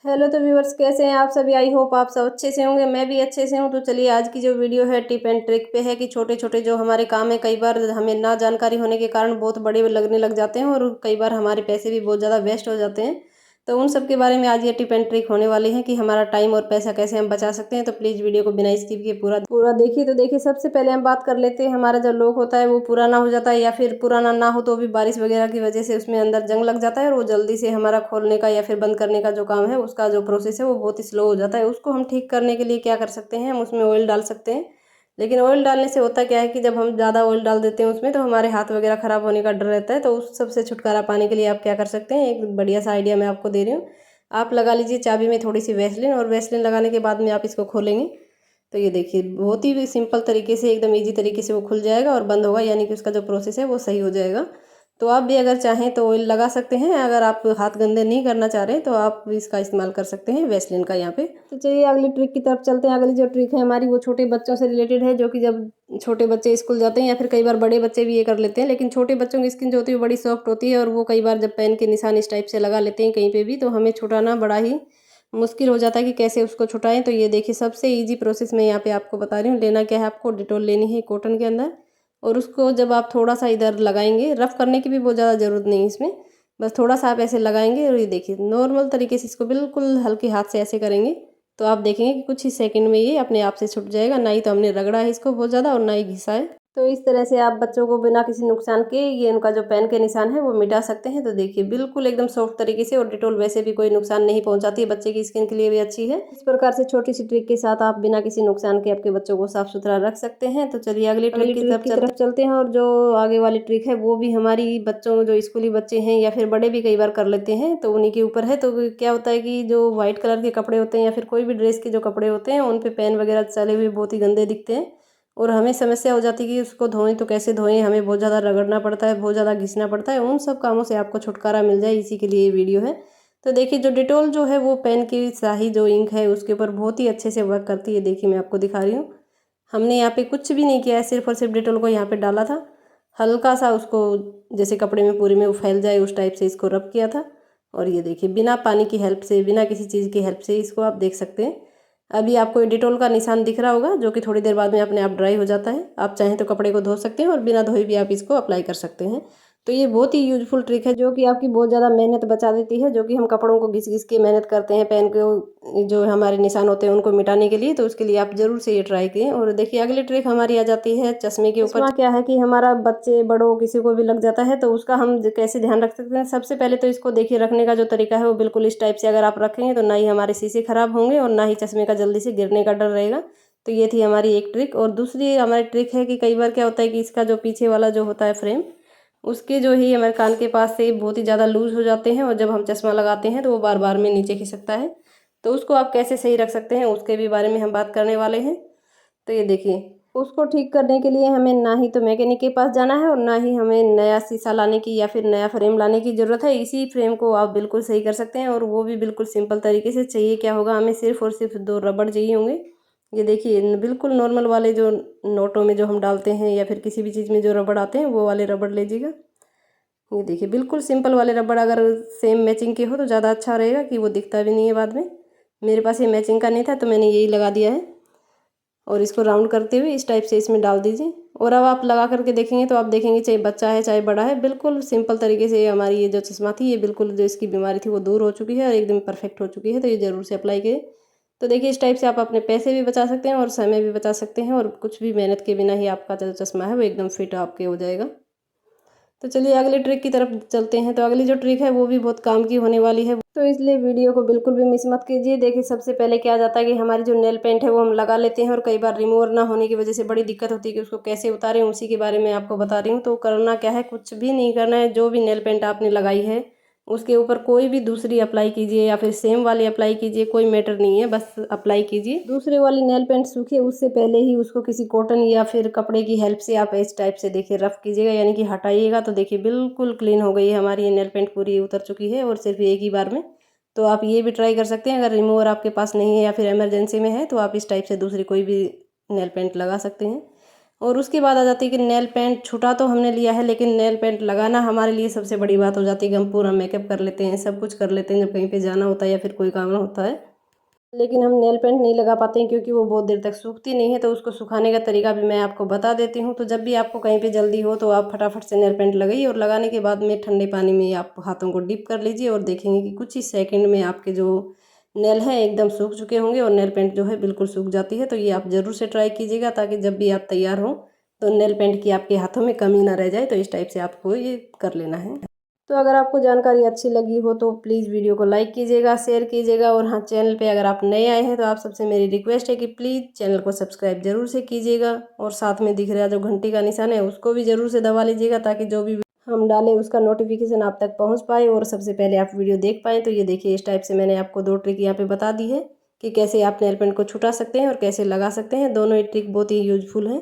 Hello तो viewers, कैसे हैं आप सभी। आई होप आप सब अच्छे से होंगे। मैं भी अच्छे से हूं। तो चलिए, आज की जो वीडियो है टिप एंड ट्रिक पे है कि छोटे छोटे जो हमारे काम है, कई बार हमें ना जानकारी होने के कारण बहुत बड़े लगने लग जाते हैं और कई बार हमारे पैसे भी बहुत ज़्यादा वेस्ट हो जाते हैं। तो उन सब के बारे में आज ये टिप एंड ट्रिक होने वाली है कि हमारा टाइम और पैसा कैसे हम बचा सकते हैं। तो प्लीज़ वीडियो को बिना स्किप किए पूरा पूरा देखिए। तो देखिए, सबसे पहले हम बात कर लेते हैं, हमारा जो लॉक होता है वो पुराना हो जाता है या फिर पुराना ना हो तो भी बारिश वगैरह की वजह से उसमें अंदर जंग लग जाता है और वो जल्दी से हमारा खोलने का या फिर बंद करने का जो काम है उसका जो प्रोसेस है वो बहुत ही स्लो हो जाता है। उसको हम ठीक करने के लिए क्या कर सकते हैं, हम उसमें ऑयल डाल सकते हैं। लेकिन ऑयल डालने से होता क्या है कि जब हम ज़्यादा ऑयल डाल देते हैं उसमें तो हमारे हाथ वगैरह ख़राब होने का डर रहता है। तो उस सबसे छुटकारा पाने के लिए आप क्या कर सकते हैं, एक बढ़िया सा आइडिया मैं आपको दे रही हूँ। आप लगा लीजिए चाबी में थोड़ी सी वैसलीन, और वैसलीन लगाने के बाद में आप इसको खोलेंगे तो ये देखिए बहुत ही सिंपल तरीके से, एकदम इजी तरीके से वो खुल जाएगा और बंद होगा, यानी कि उसका जो प्रोसेस है वो सही हो जाएगा। तो आप भी अगर चाहें तो ऑयल लगा सकते हैं। अगर आप हाथ गंदे नहीं करना चाह रहे तो आप इसका इस्तेमाल कर सकते हैं वैसलीन का यहाँ पे। तो चलिए अगली ट्रिक की तरफ चलते हैं। अगली जो ट्रिक है हमारी वो छोटे बच्चों से रिलेटेड है, जो कि जब छोटे बच्चे स्कूल जाते हैं या फिर कई बार बड़े बच्चे भी ये कर लेते हैं, लेकिन छोटे बच्चों की स्किन जो होती है वो बड़ी सॉफ्ट होती है और वो कई बार जब पेन के निशान इस टाइप से लगा लेते हैं कहीं पे भी, तो हमें छुटाना बड़ा ही मुश्किल हो जाता है कि कैसे उसको छुटाएं। तो ये देखिए, सबसे इजी प्रोसेस मैं यहाँ पे आपको बता रही हूँ। लेना क्या है, आपको डिटॉल लेनी है कॉटन के अंदर, और उसको जब आप थोड़ा सा इधर लगाएंगे, रफ करने की भी बहुत ज़्यादा ज़रूरत नहीं है इसमें, बस थोड़ा सा आप ऐसे लगाएंगे और ये देखिए नॉर्मल तरीके से इसको बिल्कुल हल्के हाथ से ऐसे करेंगे तो आप देखेंगे कि कुछ ही सेकंड में ये अपने आप से छूट जाएगा। ना ही तो हमने रगड़ा है इसको बहुत ज़्यादा और ना ही घिसा है। तो इस तरह से आप बच्चों को बिना किसी नुकसान के ये उनका जो पेन के निशान है वो मिटा सकते हैं। तो देखिए बिल्कुल एकदम सॉफ्ट तरीके से, और डिटॉल वैसे भी कोई नुकसान नहीं पहुंचाती है, बच्चे की स्किन के लिए भी अच्छी है। इस प्रकार से छोटी सी ट्रिक के साथ आप बिना किसी नुकसान के आपके बच्चों को साफ सुथरा रख सकते हैं। तो चलिए अगली ट्रिक की तरफ चलते हैं। और जो आगे वाली ट्रिक है वो भी हमारी बच्चों, जो स्कूली बच्चे हैं या फिर बड़े भी कई बार कर लेते हैं, तो उन्हीं के ऊपर है। तो क्या होता है कि जो व्हाइट कलर के कपड़े होते हैं या फिर कोई भी ड्रेस के जो कपड़े होते हैं उन पे पेन वगैरह चले हुए बहुत ही गंदे दिखते हैं और हमें समस्या हो जाती है कि उसको धोएं तो कैसे धोएं, हमें बहुत ज़्यादा रगड़ना पड़ता है, बहुत ज़्यादा घिसना पड़ता है। उन सब कामों से आपको छुटकारा मिल जाए, इसी के लिए ये वीडियो है। तो देखिए, जो डिटॉल जो है वो पेन की स्याही जो इंक है उसके ऊपर बहुत ही अच्छे से वर्क करती है। देखिए मैं आपको दिखा रही हूँ, हमने यहाँ पे कुछ भी नहीं किया है, सिर्फ और सिर्फ डिटॉल को यहाँ पे डाला था, हल्का सा उसको जैसे कपड़े में पूरे में वो फैल जाए उस टाइप से इसको रब किया था। और ये देखिए बिना पानी की हेल्प से, बिना किसी चीज़ की हेल्प से इसको आप देख सकते हैं। अभी आपको डिटॉल का निशान दिख रहा होगा, जो कि थोड़ी देर बाद में अपने आप ड्राई हो जाता है। आप चाहें तो कपड़े को धो सकते हैं और बिना धोए भी आप इसको अप्लाई कर सकते हैं। तो ये बहुत ही यूजफुल ट्रिक है, जो कि आपकी बहुत ज़्यादा मेहनत बचा देती है। जो कि हम कपड़ों को घिस घिस के मेहनत करते हैं पेन को, जो हमारे निशान होते हैं उनको मिटाने के लिए, तो उसके लिए आप जरूर से ये ट्राई करें। और देखिए अगली ट्रिक हमारी आ जाती है चश्मे के ऊपर। क्या है कि हमारा बच्चे बड़ों किसी को भी लग जाता है तो उसका हम कैसे ध्यान रख सकते हैं। सबसे पहले तो इसको देखिए, रखने का जो तरीका है वो बिल्कुल इस टाइप से अगर आप रखेंगे तो ना ही हमारे शीशे खराब होंगे और ना ही चश्मे का जल्दी से गिरने का डर रहेगा। तो ये थी हमारी एक ट्रिक। और दूसरी हमारी ट्रिक है कि कई बार क्या होता है कि इसका जो पीछे वाला जो होता है फ्रेम, उसके जो ही हमारे कान के पास से बहुत ही ज़्यादा लूज हो जाते हैं और जब हम चश्मा लगाते हैं तो वो बार बार में नीचे खिसकता है। तो उसको आप कैसे सही रख सकते हैं उसके भी बारे में हम बात करने वाले हैं। तो ये देखिए, उसको ठीक करने के लिए हमें ना ही तो मैकेनिक के पास जाना है और ना ही हमें नया शीशा लाने की या फिर नया फ्रेम लाने की ज़रूरत है। इसी फ्रेम को आप बिल्कुल सही कर सकते हैं, और वो भी बिल्कुल सिंपल तरीके से। चाहिए क्या होगा, हमें सिर्फ और सिर्फ 2 रबड़ चाहिए होंगे। ये देखिए बिल्कुल नॉर्मल वाले जो नोटों में जो हम डालते हैं या फिर किसी भी चीज़ में जो रबड़ आते हैं वो वाले रबड़ लीजिएगा। ये देखिए बिल्कुल सिंपल वाले रबड़, अगर सेम मैचिंग के हो तो ज़्यादा अच्छा रहेगा कि वो दिखता भी नहीं है बाद में। मेरे पास ये मैचिंग का नहीं था तो मैंने यही लगा दिया है। और इसको राउंड करते हुए इस टाइप से इसमें डाल दीजिए। और अब आप लगा करके देखेंगे तो आप देखेंगे चाहे बच्चा है चाहे बड़ा है, बिल्कुल सिंपल तरीके से हमारी ये जो चश्मा थी, ये बिल्कुल जो इसकी बीमारी थी वो दूर हो चुकी है और एकदम परफेक्ट हो चुकी है। तो ये ज़रूर से अप्लाई करें। तो देखिए इस टाइप से आप अपने पैसे भी बचा सकते हैं और समय भी बचा सकते हैं, और कुछ भी मेहनत के बिना ही आपका जो चश्मा है वो एकदम फिट आपके हो जाएगा। तो चलिए अगली ट्रिक की तरफ चलते हैं। तो अगली जो ट्रिक है वो भी बहुत काम की होने वाली है, तो इसलिए वीडियो को बिल्कुल भी मिस मत कीजिए। देखिए सबसे पहले क्या जाता है कि हमारी जो नेल पेंट है वो हम लगा लेते हैं और कई बार रिमूवर ना होने की वजह से बड़ी दिक्कत होती है कि उसको कैसे उतारें, उसी के बारे में आपको बता रही हूँ। तो करना क्या है, कुछ भी नहीं करना है। जो भी नेल पेंट आपने लगाई है उसके ऊपर कोई भी दूसरी अप्लाई कीजिए या फिर सेम वाली अप्लाई कीजिए, कोई मैटर नहीं है, बस अप्लाई कीजिए। दूसरे वाली नेल पेंट सूखे उससे पहले ही उसको किसी कॉटन या फिर कपड़े की हेल्प से आप इस टाइप से देखिए रफ कीजिएगा, यानी कि हटाइएगा। तो देखिए बिल्कुल क्लीन हो गई है हमारी ये नेल पेंट, पूरी उतर चुकी है और सिर्फ एक ही बार में। तो आप ये भी ट्राई कर सकते हैं। अगर रिमूवर आपके पास नहीं है या फिर इमरजेंसी में है तो आप इस टाइप से दूसरी कोई भी नेल पेंट लगा सकते हैं। और उसके बाद आ जाती है कि नेल पेंट छुटा तो हमने लिया है, लेकिन नेल पेंट लगाना हमारे लिए सबसे बड़ी बात हो जाती है कि हम पूरा मेकअप कर लेते हैं, सब कुछ कर लेते हैं जब कहीं पे जाना होता है या फिर कोई काम होता है, लेकिन हम नेल पेंट नहीं लगा पाते हैं क्योंकि वो बहुत देर तक सूखती नहीं है। तो उसको सुखाने का तरीका भी मैं आपको बता देती हूँ। तो जब भी आपको कहीं पे जल्दी हो तो आप फटाफट से नेल पेंट लगाइए और लगाने के बाद में ठंडे पानी में आप हाथों को डिप कर लीजिए और देखेंगे कि कुछ ही सेकंड में आपके जो नेल हैं एकदम सूख चुके होंगे और नेल पेंट जो है बिल्कुल सूख जाती है। तो ये आप ज़रूर से ट्राई कीजिएगा ताकि जब भी आप तैयार हों तो नेल पेंट की आपके हाथों में कमी ना रह जाए। तो इस टाइप से आपको ये कर लेना है। तो अगर आपको जानकारी अच्छी लगी हो तो प्लीज़ वीडियो को लाइक कीजिएगा, शेयर कीजिएगा और हाँ, चैनल पे अगर आप नए आए हैं तो आप सबसे मेरी रिक्वेस्ट है कि प्लीज़ चैनल को सब्सक्राइब ज़रूर से कीजिएगा और साथ में दिख रहा जो घंटी का निशान है उसको भी ज़रूर से दबा लीजिएगा ताकि जो भी हम डालें उसका नोटिफिकेशन आप तक पहुँच पाए और सबसे पहले आप वीडियो देख पाएँ। तो ये देखिए इस टाइप से मैंने आपको 2 ट्रिक यहाँ पर बता दी है कि कैसे आप नेल पेंट को छुटा सकते हैं और कैसे लगा सकते हैं। दोनों ही ट्रिक बहुत ही यूजफुल हैं।